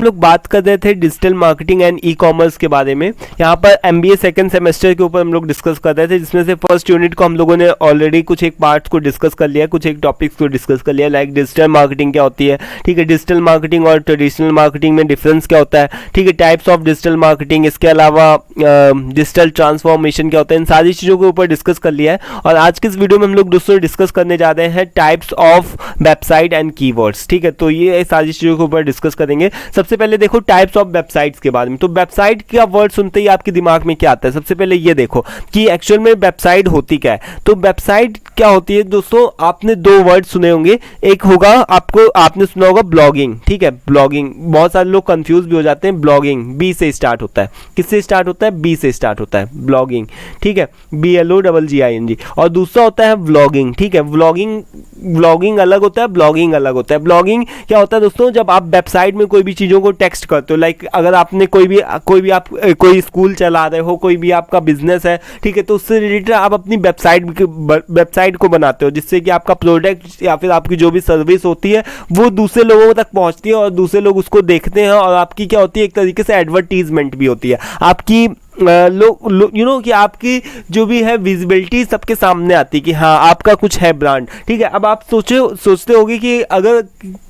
हम लोग बात कर रहे थे digital marketing and e commerce के बारे में। यहाँ पर MBA सेकंड सेमेस्टर के ऊपर हम लोग डिस्कस कर रहे थे, जिसमें से फर्स्ट यूनिट को हम लोगों ने ऑलरेडी कुछ एक पार्ट्स को डिस्कस कर लिया, कुछ एक टॉपिक्स को डिस्कस कर लिया, लाइक डिजिटल मार्केटिंग क्या होती है, ठीक है, डिजिटल मार्केटिंग और ट्रेडिशनल मार्केटिंग में डिफरेंस क्या होता है, ठीक है, टाइप्स ऑफ डिजिटल मार्केटिंग, इसके अलावा डिजिटल ट्रांसफॉर्मेशन क्या होता है, इन सारी चीज़ों के ऊपर डिस्कस कर लिया है। और आज के इस वीडियो में हम लोग दोस्तों डिस्कस करने जा रहे हैं types of website and keywords, ठीक है। तो ये सारी चीज़ों के ऊपर डिस्कस करेंगे। सबसे पहले देखो टाइप्स ऑफ वेबसाइट्स के बारे में। तो वेबसाइट का वर्ड सुनते ही आपके दिमाग में क्या आता है? सबसे पहले ये देखो कि एक्चुअल में वेबसाइट होती क्या है। तो वेबसाइट क्या होती है दोस्तों, आपने दो वर्ड सुने होंगे, एक होगा आपने सुना होगा ब्लॉगिंग, ठीक है, ब्लॉगिंग। बहुत सारे लोग कंफ्यूज भी हो जाते हैं, ब्लॉगिंग बी से स्टार्ट होता है, किससे स्टार्ट होता है? बी से स्टार्ट होता है, ब्लॉगिंग, ठीक है, BLOGGING। और दूसरा होता है व्लॉगिंग, ठीक है, व्लॉगिंग अलग होता है, ब्लॉगिंग अलग होता है। ब्लॉगिंग क्या होता है दोस्तों, जब आप वेबसाइट में कोई भी चीज़ों को टेक्स्ट करते हो, लाइक अगर आपने कोई स्कूल चला रहे हो, कोई भी आपका बिजनेस है, ठीक है, तो उससे रिलेटेड आप अपनी वेबसाइट को बनाते हो, जिससे कि आपका प्रोडक्ट या फिर आपकी जो भी सर्विस होती है वो दूसरे लोगों तक पहुंचती है और दूसरे लोग उसको देखते हैं, और आपकी क्या होती है, एक तरीके से एडवर्टीजमेंट भी होती है आपकी, कि आपकी जो भी है विजिबिलिटी सबके सामने आती है कि हाँ आपका कुछ है ब्रांड, ठीक है। अब आप सोचते होगे कि अगर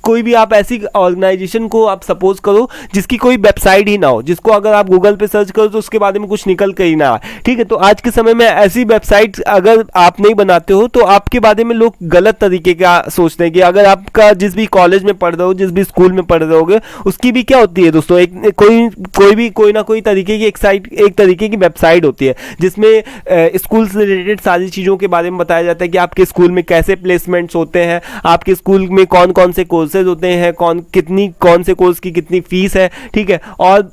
कोई भी आप ऐसी ऑर्गेनाइजेशन को आप सपोज करो जिसकी कोई वेबसाइट ही ना हो, जिसको अगर आप गूगल पे सर्च करो तो उसके बारे में कुछ निकल कर ही ना आए, ठीक है। तो आज के समय में ऐसी वेबसाइट अगर आप नहीं बनाते हो तो आपके बारे में लोग गलत तरीके का सोचते हैं कि अगर आपका जिस भी कॉलेज में पढ़ रहे हो, जिस भी स्कूल में पढ़ रहे होगे, उसकी भी क्या होती है दोस्तों, कोई ना कोई तरीके की एक तरीके की वेबसाइट होती है, जिसमें स्कूल से रिलेटेड सारी चीज़ों के बारे में बताया जाता है कि आपके स्कूल में कैसे प्लेसमेंट्स होते हैं, आपके स्कूल में कौन कौन से कोर्सेज होते हैं, कौन से कोर्स की कितनी फीस है, ठीक है, और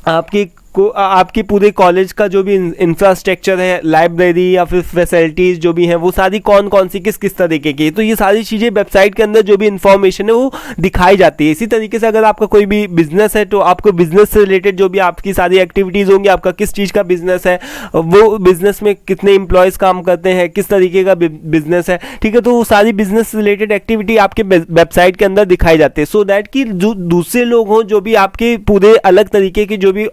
आपकी पूरे कॉलेज का जो भी इंफ्रास्ट्रक्चर है, लाइब्रेरी या फिर फैसिलिटीज़ जो भी हैं, वो सारी कौन सी किस तरीके की, तो ये सारी चीज़ें वेबसाइट के अंदर जो भी इंफॉर्मेशन है वो दिखाई जाती है। इसी तरीके से अगर आपका कोई भी बिजनेस है तो आपको बिजनेस से रिलेटेड जो भी आपकी सारी एक्टिविटीज़ होंगी, आपका किस चीज़ का बिजनेस है, वो बिजनेस में कितने एम्प्लॉयज़ काम करते हैं, किस तरीके का बिजनेस है, ठीक है, तो वो सारी बिजनेस रिलेटेड एक्टिविटी आपके वेबसाइट के अंदर दिखाई जाती है, सो दैट कि जो दूसरे लोग हों, जो भी आपके पूरे अलग तरीके के जो भी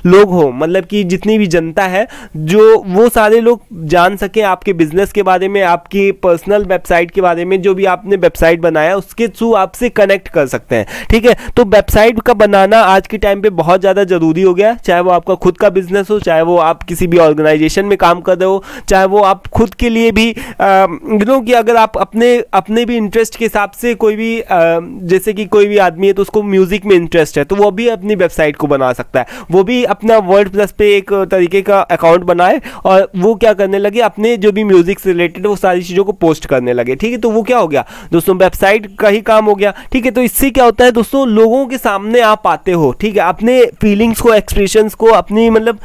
लोग हो, मतलब कि जितनी भी जनता है, जो वो सारे लोग जान सके आपके बिजनेस के बारे में, आपकी पर्सनल वेबसाइट के बारे में, जो भी आपने वेबसाइट बनाया उसके थ्रू आपसे कनेक्ट कर सकते हैं, ठीक है। तो वेबसाइट का बनाना आज के टाइम पे बहुत ज़्यादा ज़रूरी हो गया, चाहे वो आपका खुद का बिजनेस हो, चाहे वो आप किसी भी ऑर्गेनाइजेशन में काम कर रहे हो, चाहे वो आप खुद के लिए भी कि अगर आप अपने भी इंटरेस्ट के हिसाब से कोई भी जैसे कि कोई भी आदमी है तो उसको म्यूजिक में इंटरेस्ट है, तो वो भी अपनी वेबसाइट को बना सकता है, वो भी अपना वर्डप्रेस पे एक तरीके का अकाउंट बनाए और वो क्या करने लगे, अपने जो भी म्यूजिक से रिलेटेड वो सारी चीज़ों को पोस्ट करने लगे, ठीक है। तो वो क्या हो गया दोस्तों, वेबसाइट का ही काम हो गया, ठीक है। तो इससे क्या होता है दोस्तों, लोगों के सामने आप आते हो, ठीक है, अपने फीलिंग्स को, एक्सप्रेशंस को, अपनी मतलब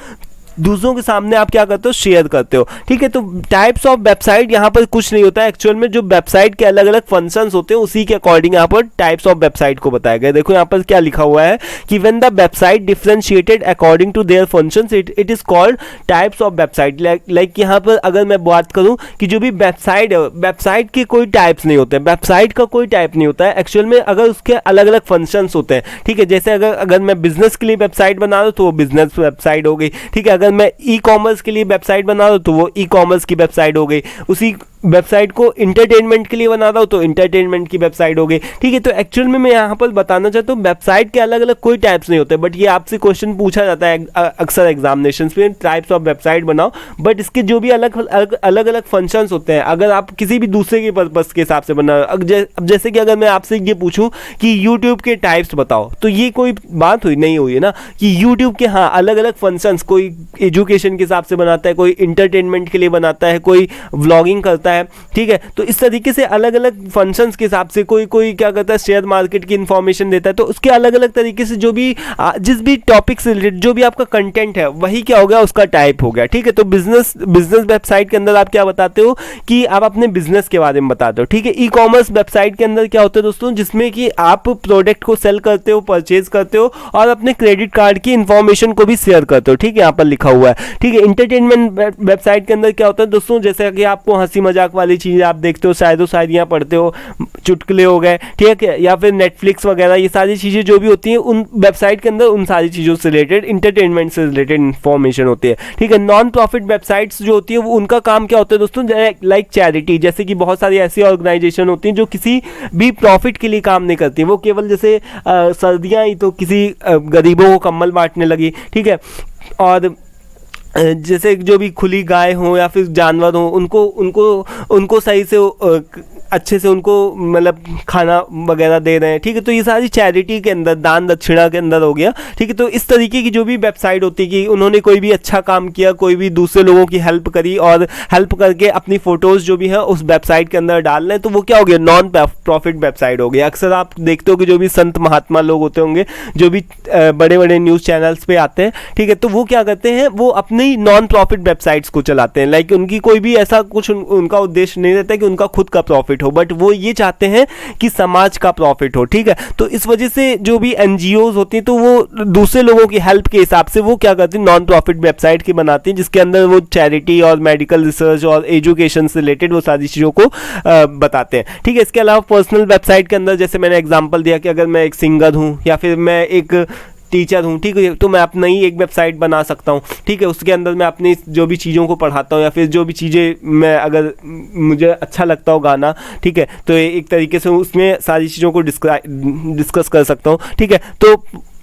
दूसरों के सामने आप क्या करते हो, शेयर करते हो, ठीक है। तो टाइप्स ऑफ वेबसाइट यहाँ पर कुछ नहीं होता है, एक्चुअल में जो वेबसाइट के अलग अलग फंक्शंस होते हैं उसी के अकॉर्डिंग यहाँ पर टाइप्स ऑफ वेबसाइट को बताया गया। देखो यहाँ पर क्या लिखा हुआ है कि when the website differentiated according to their functions it is called types of website. Like यहाँ पर अगर मैं बात करूँ कि जो भी वेबसाइट है, वेबसाइट के कोई टाइप्स नहीं होते, वेबसाइट का कोई टाइप नहीं होता है एक्चुअल में, अगर उसके अलग अलग फंक्शंस होते हैं, ठीक है। जैसे अगर मैं बिजनेस के लिए वेबसाइट बना रहा हूँ तो वो बिजनेस वेबसाइट हो गई, ठीक है। अगर मैं ई कॉमर्स के लिए वेबसाइट बना रहा हूं तो वो ई कॉमर्स की वेबसाइट हो गई, उसी वेबसाइट को इंटरटेनमेंट के लिए बना रहा हूँ तो इंटरटेनमेंट की वेबसाइट हो गई, ठीक है। तो एक्चुअल में मैं यहाँ पर बताना चाहता हूँ वेबसाइट के अलग अलग कोई टाइप्स नहीं होते, बट ये आपसे क्वेश्चन पूछा जाता है अक्सर एग्जामिनेशन में, टाइप्स ऑफ वेबसाइट बनाओ, बट इसके जो भी अलग अलग फंक्शंस होते हैं, अगर आप किसी भी दूसरे के पर्पस के हिसाब से बना, अब जैसे कि अगर मैं आपसे ये पूछूं कि यूट्यूब के टाइप्स बताओ, तो ये कोई बात नहीं हुई है ना, कि यूट्यूब के हाँ अलग अलग फंक्शंस, कोई एजुकेशन के हिसाब से बनाता है, कोई इंटरटेनमेंट के लिए बनाता है, कोई व्लॉगिंग करता है, ठीक है। तो इस तरीके से अलग अलग फंक्शंस के हिसाब से कोई क्या करता है, शेयर मार्केट की इंफॉर्मेशन देता है, तो उसके अलग अलग तरीके से जो भी जिस भी टॉपिक से रिलेटेड जो भी आपका कंटेंट है वही क्या हो गया, उसका टाइप हो गया, ठीक है। तो बिजनेस वेबसाइट के अंदर आप क्या बताते हो कि आप अपने बिजनेस के बारे में बताते हो, ठीक है। ई कॉमर्स वेबसाइट के अंदर क्या होता है दोस्तों, जिसमें कि आप प्रोडक्ट को सेल करते हो, परचेज करते हो और अपने क्रेडिट कार्ड की इंफॉर्मेशन को भी शेयर करते हो, ठीक है, यहाँ पर लिखा लिखा हुआ है। ठीक है, इंटरटेनमेंट वेबसाइट के अंदर क्या होता है दोस्तों, जैसे कि आपको हंसी मजाक वाली चीज़ें आप देखते हो, शायद शायरियाँ पढ़ते हो, चुटकुले हो गए, ठीक है, या फिर नेटफ्लिक्स वगैरह, ये सारी चीज़ें जो भी होती हैं उन वेबसाइट के अंदर उन सारी चीज़ों से रिलेटेड इंटरटेनमेंट से रिलेटेड इन्फॉर्मेशन होती है। ठीक है, नॉन प्रॉफिट वेबसाइट्स जो होती है वो उनका काम क्या होता है दोस्तों, लाइक चैरिटी, जैसे कि बहुत सारी ऐसी ऑर्गेनाइजेशन होती हैं जो किसी भी प्रॉफिट के लिए काम नहीं करती, वो केवल जैसे सर्दियाँ आई तो किसी गरीबों को कंबल बांटने लगी। ठीक है, और जैसे जो भी खुली गाय हो या फिर जानवर हो, उनको उनको उनको सही से अच्छे से उनको मतलब खाना वगैरह दे रहे हैं। ठीक है, तो ये सारी चैरिटी के अंदर, दान दक्षिणा के अंदर हो गया। ठीक है, तो इस तरीके की जो भी वेबसाइट होती है कि उन्होंने कोई भी अच्छा काम किया, कोई भी दूसरे लोगों की हेल्प करी और हेल्प करके अपनी फ़ोटोज़ जो भी है उस वेबसाइट के अंदर डाल रहे हैं, तो वो क्या हो गया, नॉन प्रॉफिट वेबसाइट हो गया। अक्सर आप देखते हो कि जो भी संत महात्मा लोग होते होंगे, जो भी बड़े बड़े न्यूज़ चैनल्स पे आते हैं, ठीक है, तो वो क्या करते हैं, वो अपनी नॉन प्रॉफिट वेबसाइट्स को चलाते हैं। लाइक उनकी कोई भी ऐसा कुछ उनका उद्देश्य नहीं रहता कि उनका खुद का प्रॉफिट हो, बट वो ये चाहते हैं कि समाज का प्रॉफिट हो। ठीक है, तो इस वजह से जो भी एनजीओज होती हैं तो वो दूसरे लोगों की हेल्प के हिसाब से वो क्या करती हैं, नॉन प्रॉफिट वेबसाइट की बनाती हैं, जिसके अंदर वो चैरिटी और मेडिकल रिसर्च और एजुकेशन से रिलेटेड वो सारी चीज़ों को बताते हैं। ठीक है, इसके अलावा पर्सनल वेबसाइट के अंदर जैसे मैंने एग्जाम्पल दिया कि अगर मैं एक सिंगर हूँ या फिर मैं एक टीचर हूँ, ठीक है, तो मैं अपना ही एक वेबसाइट बना सकता हूँ। ठीक है, उसके अंदर मैं अपनी जो भी चीज़ों को पढ़ाता हूँ या फिर जो भी चीज़ें मैं अगर मुझे अच्छा लगता हो गाना, ठीक है, तो एक तरीके से उसमें सारी चीज़ों को डिस्कस कर सकता हूँ। ठीक है, तो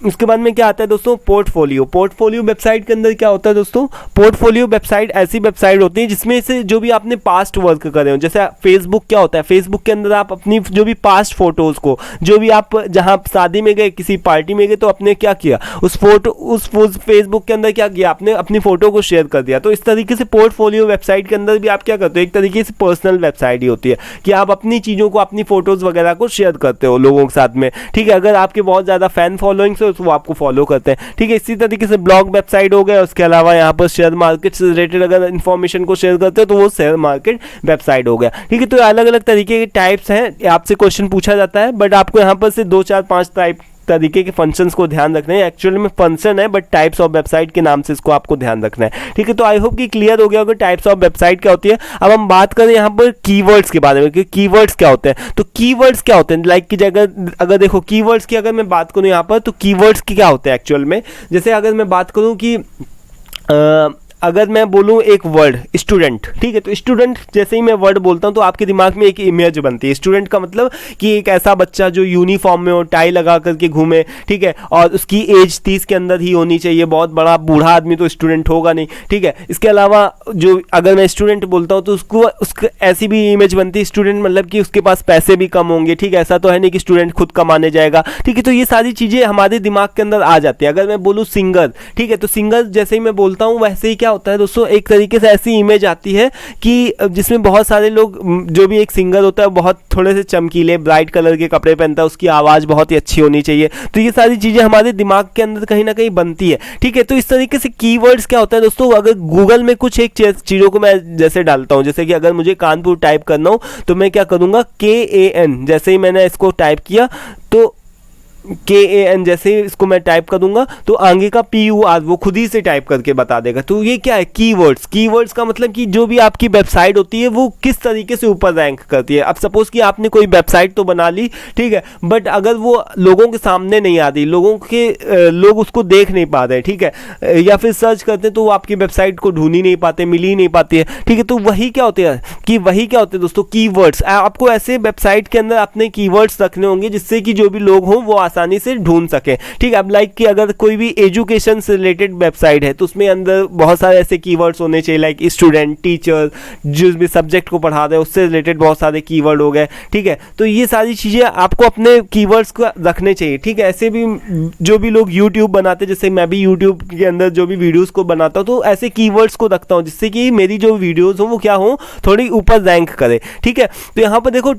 उसके बाद में क्या आता है दोस्तों, पोर्टफोलियो वेबसाइट के अंदर क्या होता है दोस्तों, पोर्टफोलियो वेबसाइट ऐसी वेबसाइट होती है जिसमें से जो भी आपने पास्ट वर्क करे हो, जैसे फेसबुक क्या होता है, फेसबुक के अंदर आप अपनी जो भी पास्ट फोटोज़ को, जो भी आप जहाँ सादी में गए, किसी पार्टी में गए, तो आपने क्या किया, उस फेसबुक के अंदर क्या किया, आपने अपनी फोटो को शेयर कर दिया। तो इस तरीके से पोर्टफोलियो वेबसाइट के अंदर भी आप क्या करते हो, एक तरीके से पर्सनल वेबसाइट ही होती है कि आप अपनी चीज़ों को, अपनी फोटोज़ वगैरह को शेयर करते हो लोगों के साथ में। ठीक है, अगर आपके बहुत ज़्यादा फैन फॉलोइंग्स हो तो वो आपको फॉलो करते हैं। ठीक है, इसी तरीके से ब्लॉग वेबसाइट हो गया। उसके अलावा यहाँ पर शेयर मार्केट से रिलेटेड अगर इन्फॉर्मेशन को शेयर करते हो तो वो शेयर मार्केट वेबसाइट हो गया। ठीक है, तो अलग अलग तरीके के टाइप्स हैं, आपसे क्वेश्चन पूछा जाता है, बट आपको यहाँ पर से 2 4 5 टाइप तरीके के फंक्शंस को ध्यान रखना है। एक्चुअली में फंक्शन है बट टाइप्स ऑफ वेबसाइट के नाम से इसको आपको ध्यान रखना है। ठीक है, तो आई होप कि क्लियर हो गया होगा टाइप्स ऑफ वेबसाइट क्या होती है। अब हम बात करें यहाँ पर कीवर्ड्स के बारे में कि कीवर्ड्स क्या होते हैं। तो कीवर्ड्स क्या होते हैं, लाइक की जगह अगर देखो कीवर्ड्स की अगर मैं बात करूँ यहाँ पर, तो कीवर्ड्स की क्या होते हैं एक्चुअल में, जैसे अगर मैं बात करूँ कि अगर मैं बोलूँ एक वर्ड स्टूडेंट, ठीक है, तो स्टूडेंट जैसे ही मैं वर्ड बोलता हूँ तो आपके दिमाग में एक इमेज बनती है। स्टूडेंट का मतलब कि एक ऐसा बच्चा जो यूनिफॉर्म में हो, टाई लगा करके घूमे, ठीक है, और उसकी एज 30 के अंदर ही होनी चाहिए। बहुत बड़ा बूढ़ा आदमी तो स्टूडेंट होगा नहीं। ठीक है, इसके अलावा जो अगर मैं स्टूडेंट बोलता हूँ तो उसको ऐसी भी इमेज बनती है, स्टूडेंट मतलब कि उसके पास पैसे भी कम होंगे। ठीक है, ऐसा तो है नहीं कि स्टूडेंट खुद कमाने जाएगा। ठीक है, तो ये सारी चीज़ें हमारे दिमाग के अंदर आ जाती है। अगर मैं बोलूँ सिंगर, ठीक है, तो सिंगर जैसे ही मैं बोलता हूँ वैसे ही क्या होता है दोस्तों, एक तरीके से ऐसी इमेज आती है कि जिसमें बहुत सारे लोग, जो भी एक सिंगर होता है बहुत थोड़े से चमकीले ब्राइट कलर के कपड़े पहनता है, उसकी आवाज़ बहुत ही अच्छी होनी चाहिए। तो ये सारी चीज़ें हमारे दिमाग के अंदर कहीं ना कहीं बनती है। ठीक है, तो इस तरीके से कीवर्ड्स क्या होता है दोस्तों, अगर गूगल में कुछ एक चीज़ों को मैं जैसे डालता हूँ, जैसे कि अगर मुझे कानपुर टाइप करना हो तो मैं क्या करूँगा, KAN, जैसे ही मैंने इसको टाइप किया तो KAN जैसे इसको मैं टाइप करूंगा तो आगे का PUR वो खुद ही से टाइप करके बता देगा। तो ये क्या है, कीवर्ड्स। कीवर्ड्स का मतलब कि जो भी आपकी वेबसाइट होती है वो किस तरीके से ऊपर रैंक करती है। अब सपोज कि आपने कोई वेबसाइट तो बना ली, ठीक है, बट अगर वो लोगों के सामने नहीं आती, लोग उसको देख नहीं पाते, ठीक है, या फिर सर्च करते हैं तो वो आपकी वेबसाइट को ढूंढ ही नहीं पाते, मिल ही नहीं पाती है। ठीक है, तो वही क्या होते हैं दोस्तों, कीवर्ड्स। आपको ऐसे वेबसाइट के अंदर अपने कीवर्ड्स रखने होंगे जिससे कि जो भी लोग हों वो आसानी से ढूंढ सके। ठीक है, अब लाइक कि अगर कोई भी एजुकेशन से रिलेटेड वेबसाइट है तो उसमें अंदर बहुत सारे ऐसे कीवर्ड्स होने चाहिए, लाइक स्टूडेंट, टीचर, जिस भी सब्जेक्ट को पढ़ा रहे हैं उससे रिलेटेड बहुत सारे कीवर्ड हो गए। ठीक है, तो ये सारी चीज़ें आपको अपने कीवर्ड्स को रखने चाहिए। ठीक है, ऐसे भी जो भी लोग यूट्यूब बनाते, जैसे मैं भी यूट्यूब के अंदर जो भी वीडियोज़ को बनाता हूँ तो ऐसे कीवर्ड्स को रखता हूँ जिससे कि मेरी जो वीडियोज़ हो वो क्या हो, थोड़ी ऊपर रैंक करे। ठीक है, तो यहाँ पर देखो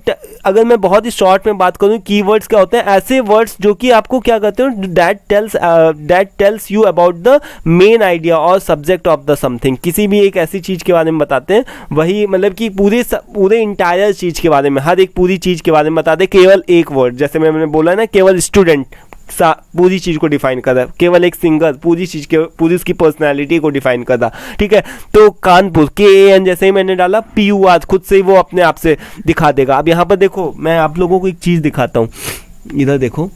अगर मैं बहुत ही शॉर्ट में बात करूँ, कीवर्ड्स क्या होते हैं, ऐसे वर्ड्स जो कि आपको क्या करते हो, that tells you about the main idea और सब्जेक्ट ऑफ द समथिंग। किसी भी एक ऐसी चीज़ के बारे में बताते हैं, वही मतलब कि पूरे इंटायर चीज़ के बारे में, हर एक पूरी चीज़ के बारे में बताते हैं, केवल एक वर्ड। जैसे मैंने बोला ना, केवल स्टूडेंट, पूरी चीज़ को डिफाइन कर रहा है, केवल एक सिंगर पूरी चीज़ के पूरी उसकी पर्सनैलिटी को डिफाइन कर रहा, ठीक है। तो कानपुर KAN जैसे ही मैंने डाला PUR खुद से ही वो अपने आप से दिखा देगा। अब यहाँ पर देखो मैं आप लोगों को एक चीज़ दिखाता हूँ, इधर देखो,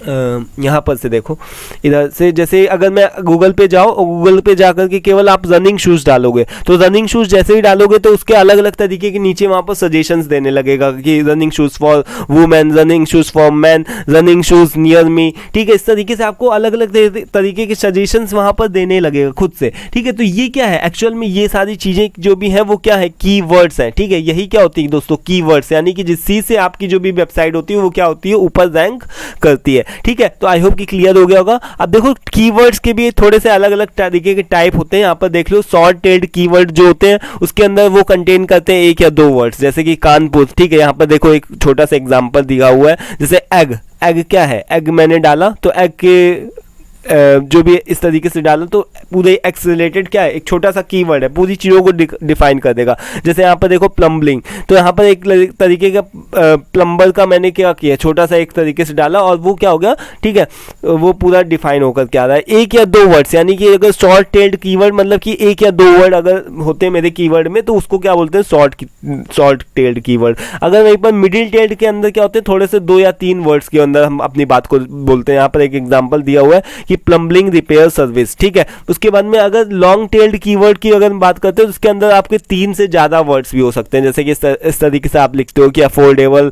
यहाँ पर से देखो, इधर से जैसे अगर मैं गूगल पे जाओ और गूगल पे जाकर के केवल आप रनिंग शूज़ डालोगे तो रनिंग शूज़ जैसे ही डालोगे तो उसके अलग अलग तरीके के नीचे वहाँ पर सजेशंस देने लगेगा कि running shoes for women, running shoes for man, running shoes near me, ठीक है। इस तरीके से आपको अलग अलग तरीके के सजेशंस वहाँ पर देने लगेगा खुद से, ठीक है। तो ये क्या है एक्चुअल में, ये सारी चीज़ें जो भी हैं वो क्या है, कीवर्ड्स हैं, ठीक है। यही क्या होती है दोस्तों, कीवर्ड्स, यानी कि जिस चीज़ से आपकी जो भी वेबसाइट होती है वो क्या होती है, ऊपर रैंक करती है, ठीक है। तो आई होप कि क्लियर हो गया होगा। अब देखो कीवर्ड्स के भी थोड़े से अलग अलग तरीके के टाइप होते हैं, यहाँ पर देख लो। शॉर्ट टेल्ड कीवर्ड जो होते हैं उसके अंदर वो कंटेन करते हैं 1 या 2 वर्ड्स, जैसे कि कानपुर, ठीक है। यहाँ पर देखो एक छोटा सा एग्जांपल दिया हुआ है, जैसे एग। एग क्या है, एग मैंने डाला तो एग के जो भी इस तरीके से डालो तो पूरे एक्स रिलेटेड क्या है, एक छोटा सा कीवर्ड है, पूरी चीज़ों को डिफाइन कर देगा। जैसे यहाँ पर देखो प्लम्बिंग, तो यहाँ पर एक तरीके का प्लम्बर का मैंने क्या किया, छोटा सा एक तरीके से डाला और वो क्या हो गया, ठीक है, वो पूरा डिफाइन होकर क्या आ रहा है, 1 या 2 वर्ड्स। यानी कि अगर शॉर्ट टेल्ड कीवर्ड मतलब कि 1 या 2 वर्ड अगर होते हैं मेरे कीवर्ड में तो उसको क्या बोलते हैं, शॉर्ट टेल्ड कीवर्ड। अगर वहीं पर मिडिल टेल्ड के अंदर क्या होते हैं, थोड़े से 2 या 3 वर्ड्स के अंदर हम अपनी बात को बोलते हैं। यहाँ पर एक एग्जाम्पल दिया हुआ है प्लम्बिंग रिपेयर सर्विस, ठीक है। उसके बाद में अगर लॉन्ग टेल्ड कीवर्ड की अगर बात करते हैं तो उसके अंदर आपके 3 से ज़्यादा वर्ड्स भी हो सकते हैं, जैसे कि इस तरीके से आप लिखते हो कि affordable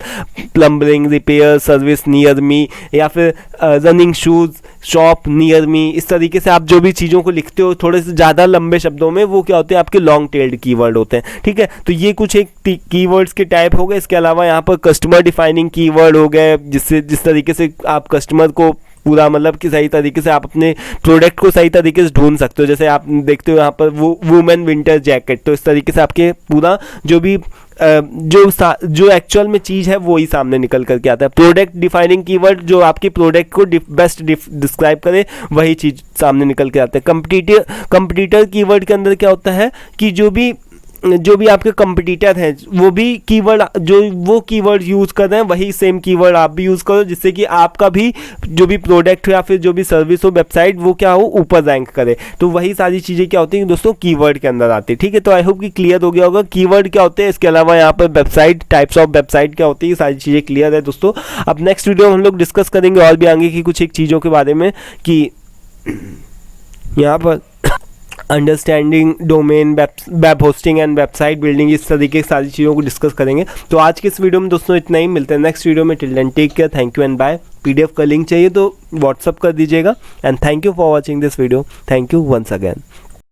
plumbing repair service near me, या फिर running shoes shop near me. इस तरीके से आप जो भी चीज़ों को लिखते हो थोड़े से ज़्यादा लंबे शब्दों में, वो क्या होते हैं, आपके लॉन्ग टेल्ड कीवर्ड होते हैं, ठीक है। तो ये कुछ एक कीवर्ड्स के टाइप हो गए। इसके अलावा यहाँ पर कस्टमर डिफाइनिंग कीवर्ड हो गए, जिस तरीके से आप कस्टमर को पूरा मतलब कि सही तरीके से आप अपने प्रोडक्ट को सही तरीके से ढूंढ सकते हो। जैसे आप देखते हो यहाँ पर वो वुमेन विंटर जैकेट, तो इस तरीके से आपके पूरा जो भी जो एक्चुअल में चीज़ है वो ही सामने निकल करके आता है। प्रोडक्ट डिफाइनिंग कीवर्ड जो आपके प्रोडक्ट को बेस्ट डिस्क्राइब करे वही चीज़ सामने निकल के आता है। कंपटीटर कीवर्ड के अंदर क्या होता है कि जो भी आपके कंपटीटर हैं वो भी कीवर्ड वो कीवर्ड यूज़ कर रहे हैं वही सेम कीवर्ड आप भी यूज़ करो, जिससे कि आपका भी जो भी प्रोडक्ट हो या फिर जो भी सर्विस हो वेबसाइट वो क्या हो, ऊपर रैंक करे। तो वही सारी चीज़ें क्या होती हैं दोस्तों, कीवर्ड के अंदर आती है, ठीक है। तो आई होप कि क्लियर हो गया होगा कीवर्ड क्या होते हैं। इसके अलावा यहाँ पर वेबसाइट, टाइप्स ऑफ वेबसाइट क्या होती है, सारी चीज़ें क्लियर है दोस्तों। अब नेक्स्ट वीडियो में हम लोग डिस्कस करेंगे और भी आगे की कुछ एक चीज़ों के बारे में कि यहाँ पर understanding domain, web hosting and website building, इस तरीके की सारी चीज़ों को डिस्कस करेंगे। तो आज के इस वीडियो में दोस्तों इतना ही, मिलते हैं नेक्स्ट वीडियो में। Till then take care, thank you and bye. PDF का लिंक चाहिए तो व्हाट्सअप कर दीजिएगा। And thank you for watching this video, thank you once again.